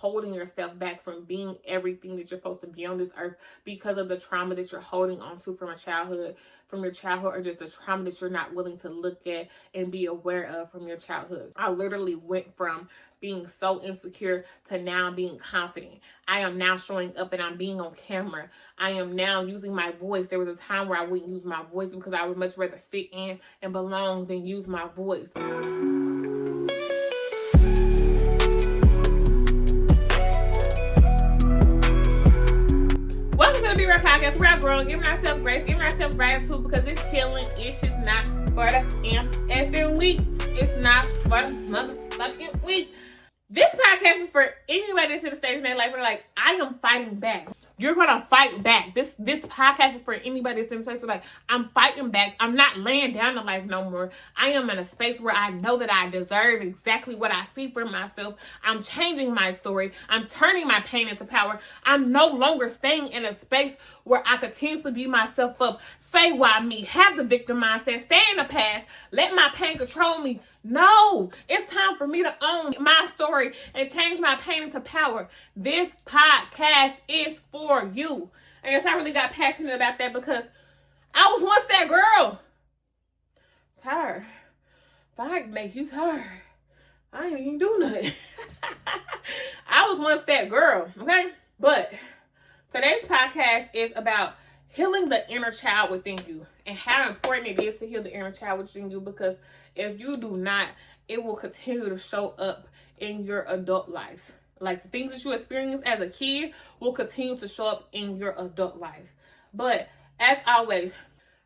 holding yourself back from being everything that you're supposed to be on this earth because of the trauma that you're holding on to from your childhood, or just the trauma that you're not willing to look at and be aware of from your childhood. I literally went from being so insecure to now being confident. I am now showing up and I'm being on camera. I am now using my voice. There was a time where I wouldn't use my voice because I would much rather fit in and belong than use my voice. Welcome to the Be Right Podcast. We're outgrowing, giving ourselves grace, giving ourselves gratitude because it's healing. It's just not for the effing week. It's not for the motherfucking week. This podcast is for anybody that's in the stage in their life where like, I am fighting back. You're gonna fight back. This podcast is for anybody that's in a space where like, I'm fighting back. I'm not laying down to life no more. I am in a space where I know that I deserve exactly what I see for myself. I'm changing my story. I'm turning my pain into power. I'm no longer staying in a space where I continue to beat myself up. Say why me? Have the victim mindset. Stay in the past. Let my pain control me. No, it's time for me to own my story and change my pain into power. This podcast is for you. I guess I really got passionate about that because I was once that girl. Tired. Fight make you tired. I ain't even do nothing. I was once that girl, okay? But today's podcast is about healing the inner child within you and how important it is to heal the inner child within you, because if you do not, it will continue to show up in your adult life. Like the things that you experience as a kid will continue to show up in your adult life. But as always,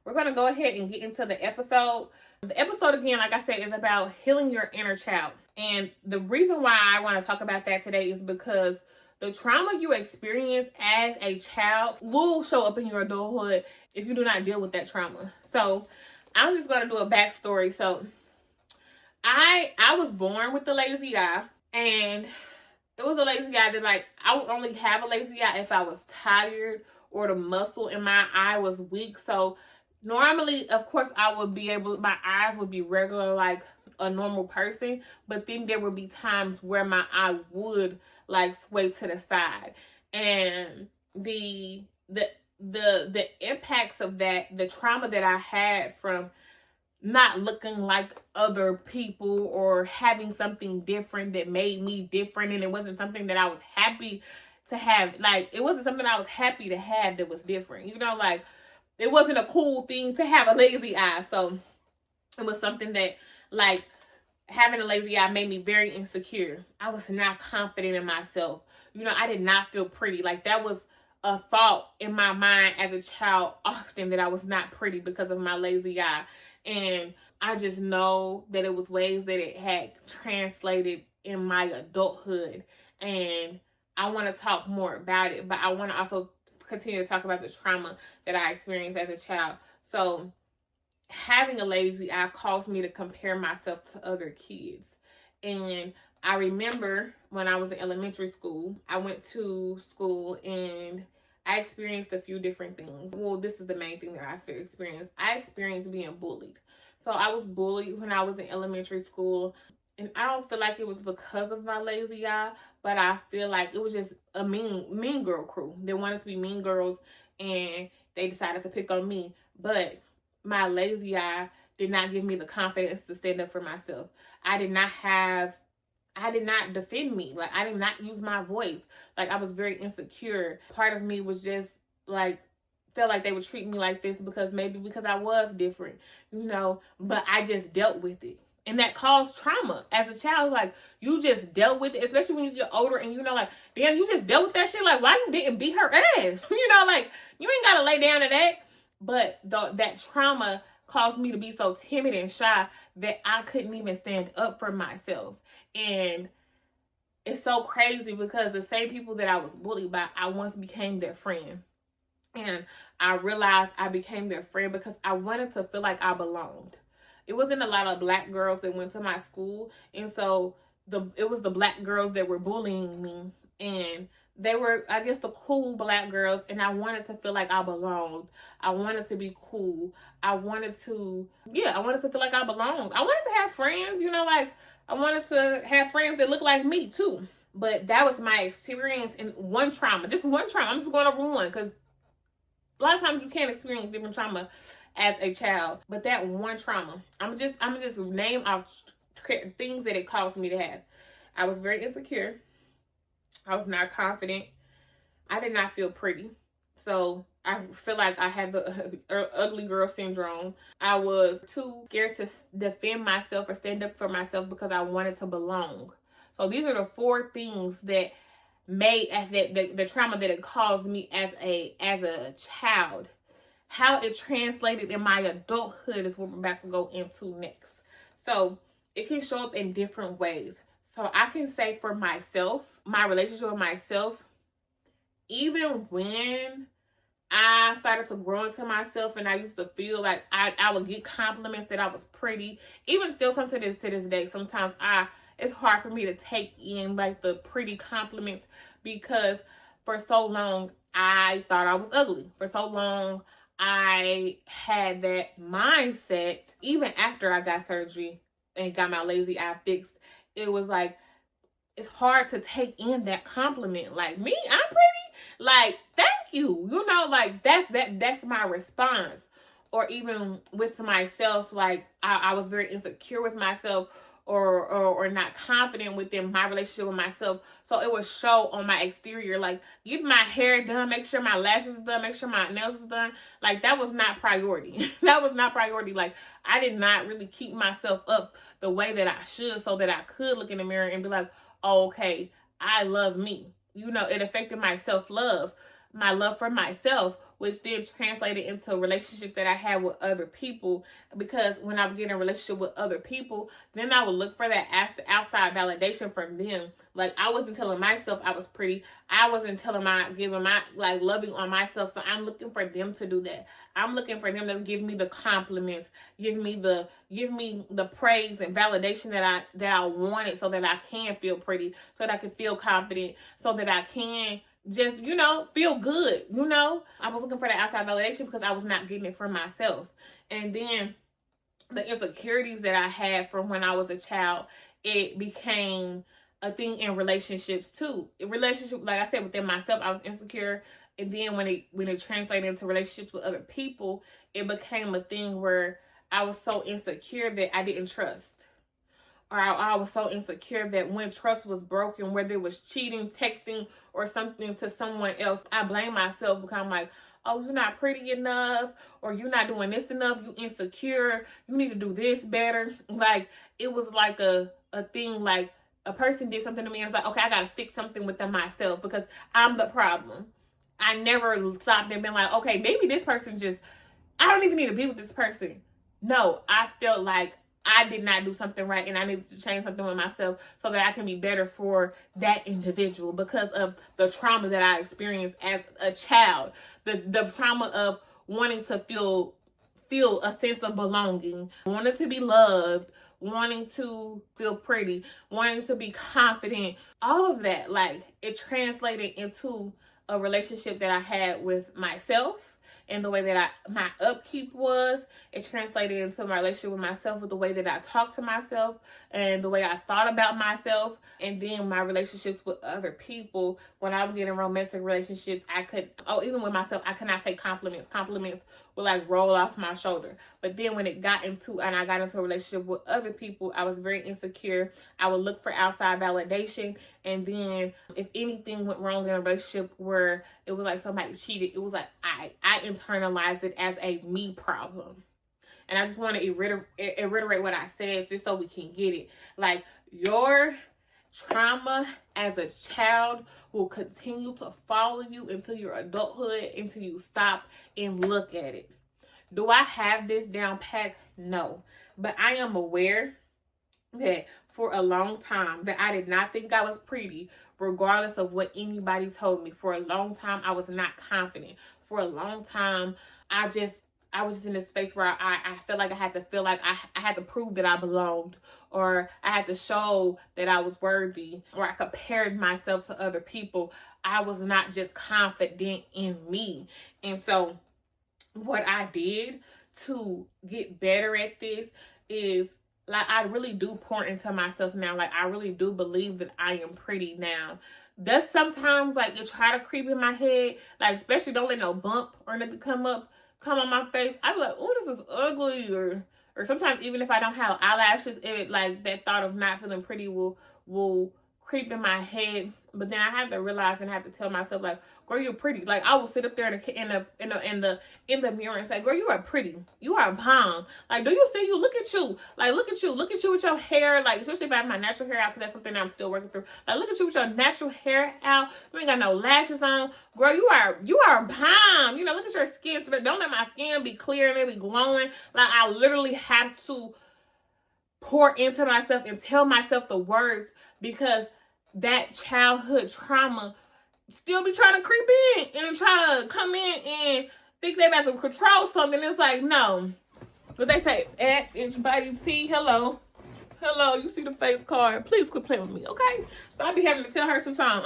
we're going to go ahead and get into the episode. The episode, again, like I said, is about healing your inner child. And the reason why I want to talk about that today is because the trauma you experience as a child will show up in your adulthood if you do not deal with that trauma. So I'm just going to do a backstory. So I was born with the lazy eye, and it was a lazy eye that like, I would only have a lazy eye if I was tired or the muscle in my eye was weak. So normally, of course, my eyes would be regular like a normal person, but then there would be times where my eye would like sway to the side. And the impacts of that, the trauma that I had from not looking like other people or having something different that made me different, and it wasn't something that I was happy to have. Like, it wasn't something I was happy to have that was different. You know, like, it wasn't a cool thing to have a lazy eye. So it was something that, like, having a lazy eye made me very insecure. I was not confident in myself. You know, I did not feel pretty. Like, that was a thought in my mind as a child often, that I was not pretty because of my lazy eye. And I just know that it was ways that it had translated in my adulthood. And I want to talk more about it, but I want to also continue to talk about the trauma that I experienced as a child. So having a lazy eye caused me to compare myself to other kids. And I remember when I was in elementary school, I went to school and I experienced a few different things. Well, this is the main thing that I experienced. I experienced being bullied. So I was bullied when I was in elementary school. And I don't feel like it was because of my lazy eye, but I feel like it was just a mean girl crew. They wanted to be mean girls, and they decided to pick on me. But my lazy eye did not give me the confidence to stand up for myself. I did not defend me. Like, I did not use my voice. Like, I was very insecure. Part of me was just like, felt like they would treat me like this because I was different, you know, but I just dealt with it. And that caused trauma as a child. Like, you just dealt with it, especially when you get older and you know, like, damn, you just dealt with that shit. Like, why you didn't beat her ass? You know, like, you ain't got to lay down to that. But that trauma caused me to be so timid and shy that I couldn't even stand up for myself. And it's so crazy because the same people that I was bullied by, I once became their friend. And I realized I became their friend because I wanted to feel like I belonged. It wasn't a lot of black girls that went to my school. And so it was the black girls that were bullying me. And they were, I guess, the cool black girls. And I wanted to feel like I belonged. I wanted to be cool. I wanted to feel like I belonged. I wanted to have friends, you know, like, I wanted to have friends that look like me too. But that was my experience in one trauma. Just one trauma. I'm just going over one because a lot of times you can't experience different trauma as a child. But that one trauma, I'm just name off things that it caused me to have. I was very insecure. I was not confident. I did not feel pretty. So I feel like I had the ugly girl syndrome. I was too scared to defend myself or stand up for myself because I wanted to belong. So these are the 4 things that made as the trauma that it caused me as a child. How it translated in my adulthood is what we're about to go into next. So it can show up in different ways. So I can say for myself, my relationship with myself, even when I started to grow into myself and I used to feel like I would get compliments that I was pretty. Even still sometimes to this day, sometimes it's hard for me to take in like the pretty compliments because for so long I thought I was ugly. For so long I had that mindset. Even after I got surgery and got my lazy eye fixed, it was like, it's hard to take in that compliment. Like, me, I'm pretty? Like, thank you. You know, like, that's my response. Or even with myself, like, I was very insecure with myself or not confident within my relationship with myself. So it would show on my exterior, like, get my hair done, make sure my lashes are done, make sure my nails are done. Like, that was not priority. That was not priority. Like, I did not really keep myself up the way that I should so that I could look in the mirror and be like, oh, okay, I love me. You know, it affected my self-love, my love for myself, which then translated into relationships that I had with other people. Because when I would get in a relationship with other people, then I would look for that outside validation from them. Like, I wasn't telling myself I was pretty. I wasn't giving my, like, loving on myself. So I'm looking for them to do that. I'm looking for them to give me the compliments, give me the praise and validation that I wanted, so that I can feel pretty, so that I can feel confident, so that I can just, you know, feel good. You know, I was looking for that outside validation because I was not getting it from myself. And then the insecurities that I had from when I was a child, it became a thing in relationships too. In relationship, like I said, within myself, I was insecure. And then when it translated into relationships with other people, it became a thing where I was so insecure that I didn't trust. Or I was so insecure that when trust was broken, whether it was cheating, texting, or something to someone else, I blame myself because I'm like, oh, you're not pretty enough, or you're not doing this enough, you insecure, you need to do this better. Like, it was like a thing, like a person did something to me and it's like, okay, I gotta fix something within myself because I'm the problem. I never stopped and been like, okay, maybe this person I don't even need to be with this person. No, I felt like I did not do something right and I needed to change something with myself so that I can be better for that individual because of the trauma that I experienced as a child. The trauma of wanting to feel a sense of belonging, wanting to be loved, wanting to feel pretty, wanting to be confident. All of that, like, it translated into a relationship that I had with myself. And the way that my upkeep was, it translated into my relationship with myself, with the way that I talked to myself and the way I thought about myself. And then my relationships with other people. When I would get in romantic relationships, even with myself, I could not take compliments. Compliments would like roll off my shoulder. But then when I got into a relationship with other people, I was very insecure. I would look for outside validation. And then if anything went wrong in a relationship where it was like somebody cheated, it was like I internalized it as a me problem. And I just want to reiterate what I said just so we can get it. Like, your trauma as a child will continue to follow you into your adulthood until you stop and look at it. Do I have this down pat? No. But I am aware that for a long time that I did not think I was pretty, regardless of what anybody told me. For a long time, I was not confident. For a long time, I was just in a space where I felt like I had to feel like I had to prove that I belonged, or I had to show that I was worthy, or I compared myself to other people. I was not just confident in me. And so what I did to get better at this is like, I really do pour into myself now. Like, I really do believe that I am pretty now. That's sometimes, like, it try to creep in my head. Like, especially don't let no bump or nothing come on my face. I be like, oh, this is ugly. Or sometimes even if I don't have eyelashes, it, like, that thought of not feeling pretty will creep in my head. But then I have to realize and have to tell myself, like, girl, you're pretty. Like, I will sit up there in the mirror and say, girl, you are pretty. You are a bomb. Like, do you see you? Look at you. Like, look at you with your hair. Like, especially if I have my natural hair out, because that's something that I'm still working through. Like, look at you with your natural hair out. You ain't got no lashes on. Girl, you are a bomb. You know, look at your skin. Don't let my skin be clear and it be glowing. Like, I literally have to pour into myself and tell myself the words, because that childhood trauma still be trying to creep in and try to come in and think they about to control something. It's like, no. But they say, inch body T, hello, you see the face card. Please quit playing with me, okay? So I be having to tell her sometimes,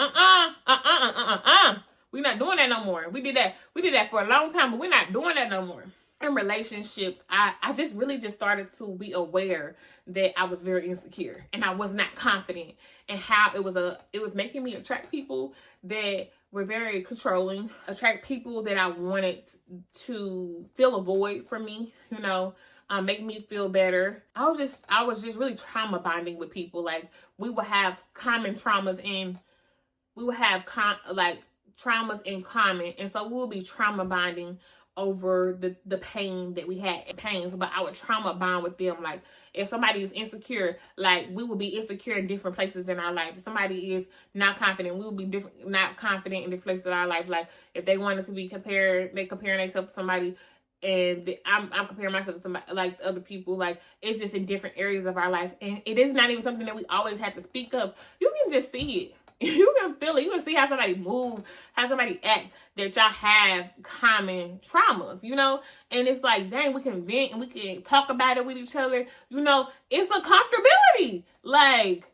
we not doing that no more. We did that for a long time, but we're not doing that no more. In relationships, I just really just started to be aware that I was very insecure and I was not confident, and how it was making me attract people that were very controlling, attract people that I wanted to fill a void for me, you know, make me feel better. I was just really trauma bonding with people. Like, we would have common traumas, and we would have traumas in common, and so we would be trauma bonding over the pain that we had, pains, but I would trauma bond with them. Like, if somebody is insecure, like, we would be insecure in different places in our life. If somebody is not confident, we would be not confident in different places in our life. Like, if they wanted to be comparing themselves to somebody, and I'm comparing myself to somebody, like, other people. Like, it's just in different areas of our life, and it is not even something that we always have to speak of. You can just see it. You can feel it. You can see how somebody move, how somebody act, that y'all have common traumas, you know? And it's like, dang, we can vent and we can talk about it with each other. You know, it's a comfortability. Like,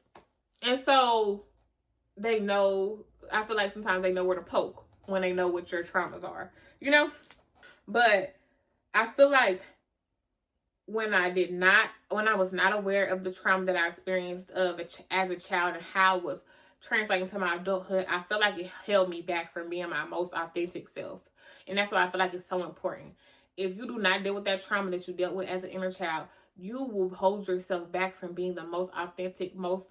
and so they know, I feel like sometimes they know where to poke when they know what your traumas are, you know? But I feel like when I was not aware of the trauma that I experienced as a child and how it was translating to my adulthood, I feel like it held me back from being my most authentic self. And that's why I feel like it's so important. If you do not deal with that trauma that you dealt with as an inner child, you will hold yourself back from being the most authentic, most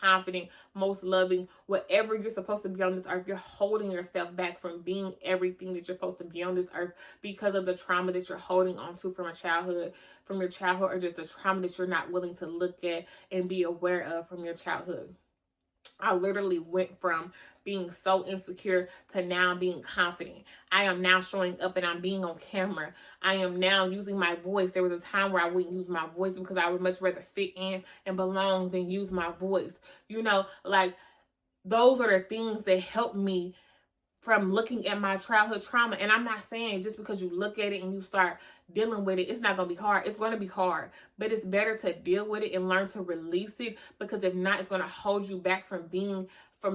confident, most loving, whatever you're supposed to be on this earth. You're holding yourself back from being everything that you're supposed to be on this earth because of the trauma that you're holding on to from your childhood, or just the trauma that you're not willing to look at and be aware of from your childhood. I literally went from being so insecure to now being confident. I am now showing up and I'm being on camera. I am now using my voice. There was a time where I wouldn't use my voice because I would much rather fit in and belong than use my voice. You know, like, those are the things that help me from looking at my childhood trauma. And I'm not saying just because you look at it and you start dealing with it, it's not going to be hard. It's going to be hard, but it's better to deal with it and learn to release it, because if not, it's going to hold you back from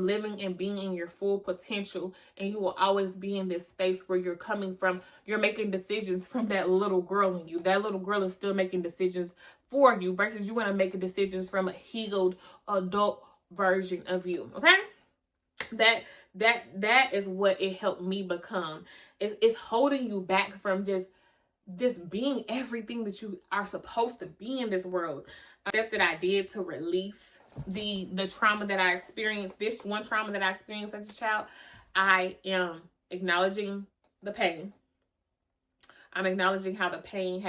living and being in your full potential. And you will always be in this space where you're making decisions from that little girl in you. That little girl is still making decisions for you, versus you want to make decisions from a healed adult version of you. Okay? That is what it helped me become. It's holding you back from just being everything that you are supposed to be in this world. Steps that I did to release the trauma that I experienced, this one trauma that I experienced as a child. I am acknowledging the pain. I'm acknowledging how the pain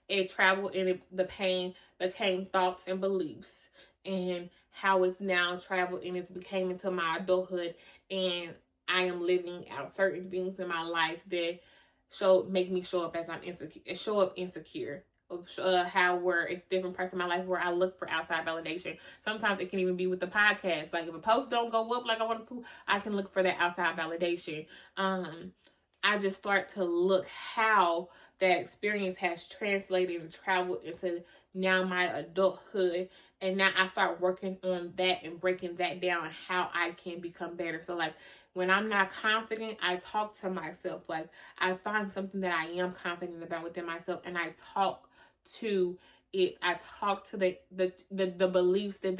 it traveled, and the pain became thoughts and beliefs, and how it's now traveled and it's became into my adulthood, and I am living out certain things in my life that make me show up as I'm insecure. Where it's different parts of my life where I look for outside validation. Sometimes it can even be with the podcast. Like, if a post don't go up like I wanted to, I can look for that outside validation. I just start to look how that experience has translated and traveled into now my adulthood. And now I start working on that and breaking that down, how I can become better. So, like, when I'm not confident, I talk to myself. Like, I find something that I am confident about within myself, and I talk to it. I talk to the beliefs that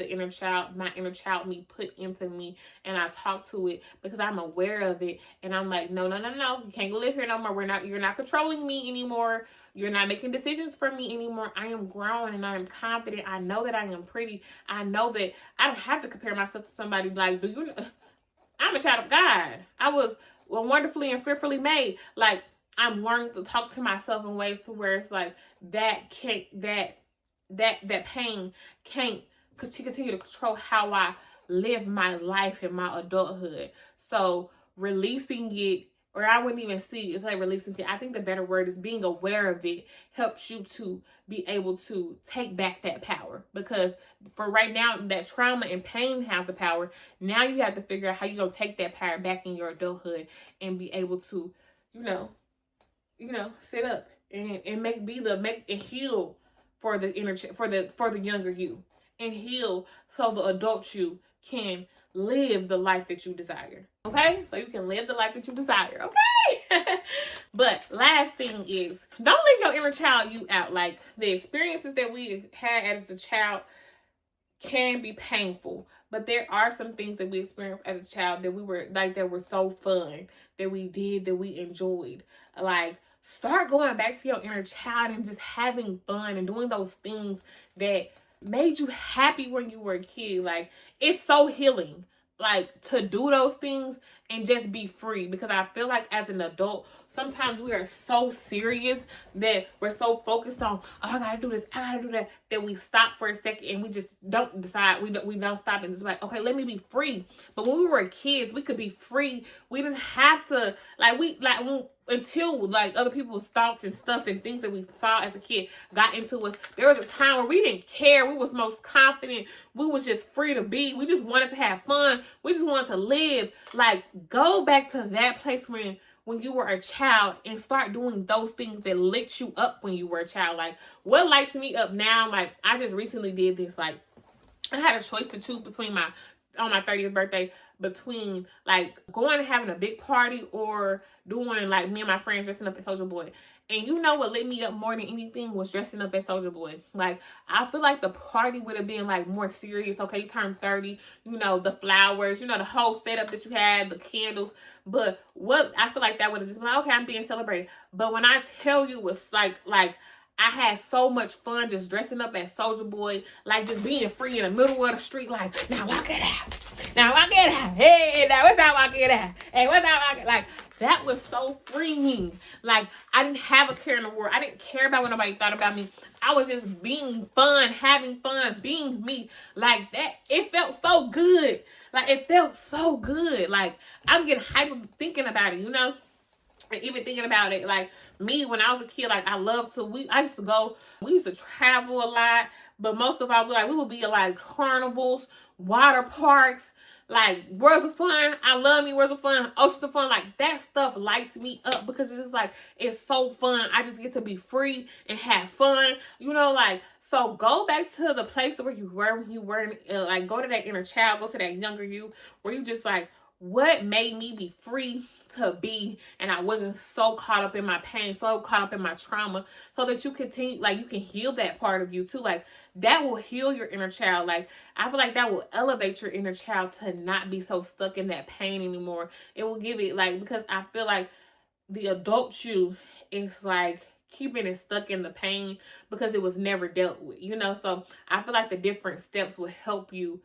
my inner child me put into me, and I talk to it because I'm aware of it, and I'm like, no, you can't go live here no more. You're not controlling me anymore. You're not making decisions for me anymore. I am grown and I am confident. I know that I am pretty. I know that I don't have to compare myself to somebody. Like, do you know? I'm a child of God. I was wonderfully and fearfully made. Like, I'm learning to talk to myself in ways to where it's like that pain can't continue to control how I live my life in my adulthood. So releasing it, or I wouldn't even see it's like releasing it. I think the better word is being aware of it helps you to be able to take back that power. Because for right now, that trauma and pain has the power. Now you have to figure out how you're gonna take that power back in your adulthood and be able to, sit up and make and heal for the for the younger you, and heal so the adult you can live the life that you desire. Okay? So you can live the life that you desire. Okay? But last thing is, don't leave your inner child you out. Like, the experiences that we had as a child can be painful, but there are some things that we experienced as a child that were so fun, that we did, that we enjoyed. Like, start going back to your inner child and just having fun and doing those things that made you happy when you were a kid. Like, it's so healing, like, to do those things and just be free. Because I feel like as an adult, sometimes we are so serious that we're so focused on, oh, I gotta do this, I gotta do that we stop for a second and we just don't decide. We don't stop and just like, okay, let me be free. But when we were kids, we could be free. We didn't have to, until like other people's thoughts and stuff and things that we saw as a kid got into us. There was a time where we didn't care. We was most confident. We was just free to be. We just wanted to have fun. We just wanted to live. Like, go back to that place when you were a child and start doing those things that lit you up when you were a child. Like, what lights me up now? Like, I just recently did this. Like, I had a choice to choose between on my 30th birthday, between like going and having a big party or doing like me and my friends dressing up as Soulja Boy. And you know what lit me up more than anything was dressing up as Soulja Boy. Like, I feel like the party would have been like more serious. Okay, you turned 30, the flowers, the whole setup that you had, the candles. But what I feel like that would have just been like, okay, I'm being celebrated. But when I tell you, it's like I had so much fun just dressing up as Soulja Boy, like just being free in the middle of the street, like, now walk it out. Now walk it out. Hey, now what's that walk it out? Hey, what's that walk it? Like, that was so freeing. Like, I didn't have a care in the world. I didn't care about what nobody thought about me. I was just being fun, having fun, being me. Like, that, it felt so good. Like, it felt so good. Like, I'm getting hyper thinking about it, And even thinking about it, like me when I was a kid, like we used to travel a lot, but most of our we would be at like carnivals, water parks, like Worlds of Fun. I love me Worlds of Fun, Oceans of Fun. Like, that stuff lights me up because it's just like, it's so fun. I just get to be free and have fun, so go back to the place where you were when you were like, go to that inner child, go to that younger you where you just like, what made me be free to be, and I wasn't so caught up in my pain, so caught up in my trauma, so that you continue, like, you can heal that part of you too. Like, that will heal your inner child. Like, I feel like that will elevate your inner child to not be so stuck in that pain anymore. It will give it, like, because I feel like the adult you is like keeping it stuck in the pain because it was never dealt with, so I feel like the different steps will help you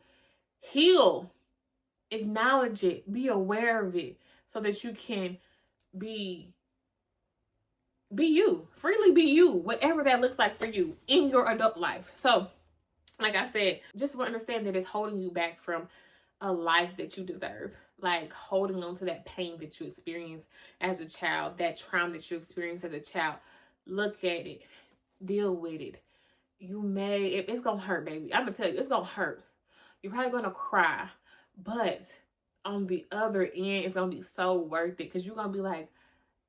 heal, acknowledge it, be aware of it, so that you can be you, freely be you, whatever that looks like for you in your adult life. So, like I said, just understand that it's holding you back from a life that you deserve. Like, holding on to that pain that you experienced as a child, that trauma that you experienced as a child. Look at it, deal with it. It's gonna hurt, baby. I'm gonna tell you, it's gonna hurt. You're probably gonna cry, but on the other end, it's gonna be so worth it, because you're gonna be like,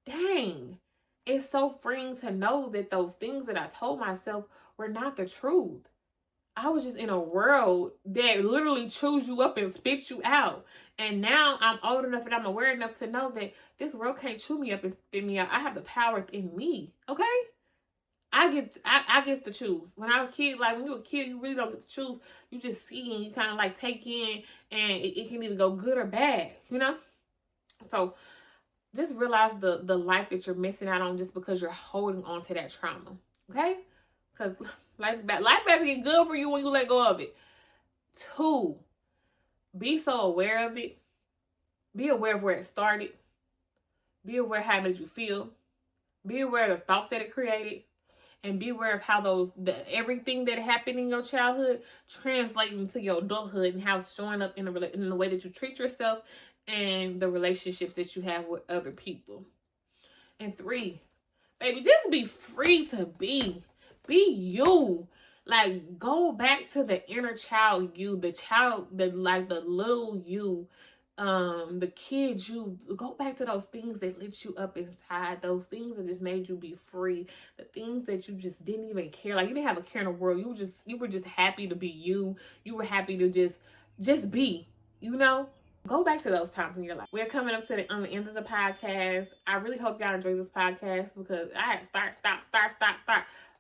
dang, it's so freeing to know that those things that I told myself were not the truth. I was just in a world that literally chews you up and spits you out. And now I'm old enough and I'm aware enough to know that this world can't chew me up and spit me out. I have the power in me, okay? I get to choose. When I was a kid, like when you're a kid, you really don't get to choose. You just see and you kind of like take in, and it can either go good or bad, you know? So just realize the life that you're missing out on just because you're holding on to that trauma, okay? Because life has to get good for you when you let go of it. 2, be so aware of it. Be aware of where it started. Be aware of how it made you feel. Be aware of the thoughts that it created. And be aware of how everything that happened in your childhood translates into your adulthood and how it's showing up in the way that you treat yourself and the relationships that you have with other people. And 3, baby, just be free to be. Be you. Like, go back to the inner child you, the little you, the kid you. Go back to those things that lit you up inside, those things that just made you be free, the things that you just didn't even care. Like, you didn't have a care in the world. You were just happy to be you. You were happy to just be, you know? Go back to those times in your life. We're coming up to on the end of the podcast. I really hope y'all enjoy this podcast because I had start.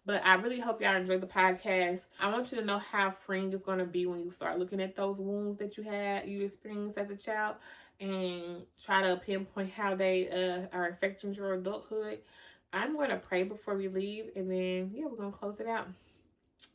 But I really hope y'all enjoy the podcast. I want you to know how freeing it's going to be when you start looking at those wounds that you experienced as a child and try to pinpoint how they are affecting your adulthood. I'm going to pray before we leave, and then, we're going to close it out.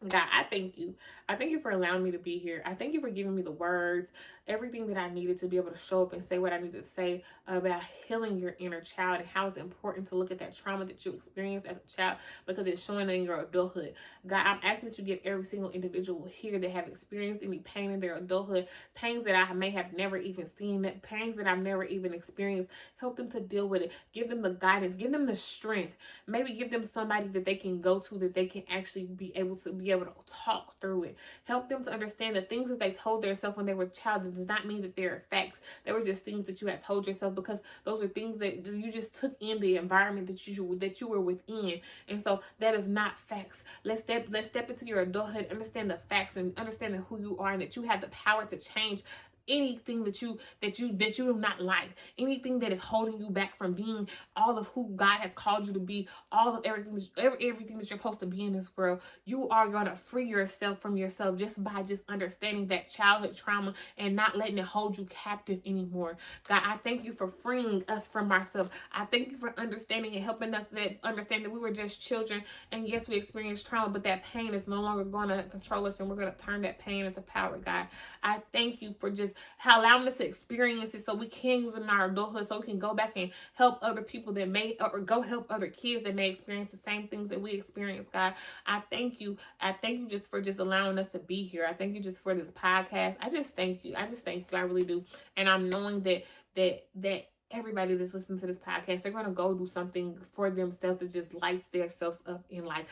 God, I thank you. I thank you for allowing me to be here. I thank you for giving me the words, everything that I needed to be able to show up and say what I need to say about healing your inner child and how it's important to look at that trauma that you experienced as a child because it's showing in your adulthood. God, I'm asking that you give every single individual here that have experienced any pain in their adulthood, pains that I may have never even seen, that pains that I've never even experienced, help them to deal with it. Give them the guidance, give them the strength. Maybe give them somebody that they can go to, that they can actually be able to talk through it. Help them to understand the things that they told themselves when they were a child. It does not mean that they're facts. They were just things that you had told yourself because those are things that you just took in the environment that you were within. And so that is not facts. Let's step into your adulthood, understand the facts and understand who you are and that you have the power to change anything that you do not like, anything that is holding you back from being all of who God has called you to be, all of everything that you're supposed to be in this world. You are going to free yourself from yourself just by understanding that childhood trauma and not letting it hold you captive anymore. God, I thank you for freeing us from ourselves. I thank you for understanding and helping us understand that we were just children, and yes, we experienced trauma, but that pain is no longer going to control us, and we're going to turn that pain into power. God, I thank you for just allowing us to experience it so we can use it in our adulthood, so we can go back and help other people that may, or go help other kids that may experience the same things that we experience. God, I thank you. I thank you just for allowing us to be here. I thank you just for this podcast. I just thank you. I really do. And I'm knowing that everybody that's listening to this podcast, they're going to go do something for themselves that just lights themselves up in life,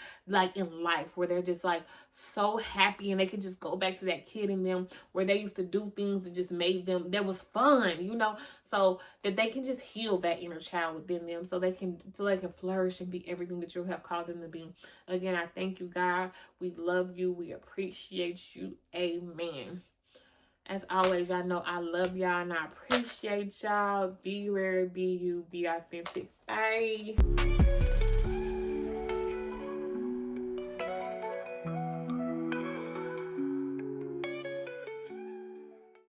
where they're just so happy and they can just go back to that kid in them where they used to do things that just made them, that was fun, so that they can just heal that inner child within them so they can flourish and be everything that you have called them to be. Again, I thank you, God. We love you. We appreciate you. Amen. As always, y'all know I love y'all and I appreciate y'all. Be rare, be you, be authentic. Bye.